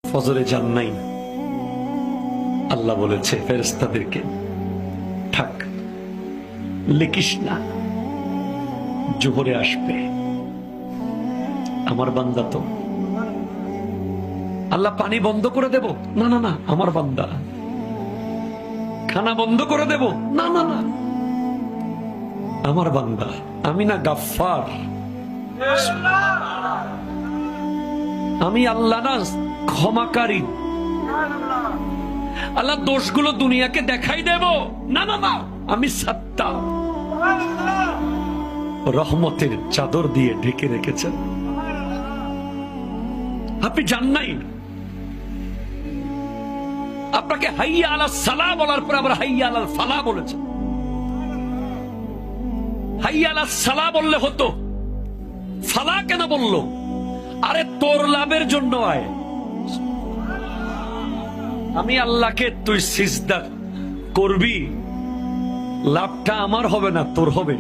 ফজরে যান নাই, আল্লাহ বলেছে ফেরেশতাদেরকে থাক, লিখিস না, জোহরে আসবে। আমার বান্দা তো, আল্লাহ পানি বন্ধ করে দেব, না না না, আমার বান্দা। খানা বন্ধ করে দেব, না না না, আমার বান্দা। আমি না গাফফার, আমি আল্লাহ না ক্ষমাকারী। আল্লাহ দোষগুলো দুনিয়াকে দেখাই দেব, না না না, আমি সত্তা। রহমতের চাদর দিয়ে ঢেকে রেখেছেন। আপনি জান নাই, আপনাকে হাইয়া আলা সালাহ বলার পর আবার হাইয়া আলাল ফালাহ বলেছেন। হাইয়া আলা সালাহ বললে হতো, ফালাহ কেন বললো? আরে তোর লাভের জন্য আয়। আমি আল্লাহকে তুই সিজদা করবি, লাভটা আমার হবে না, তোর হবে।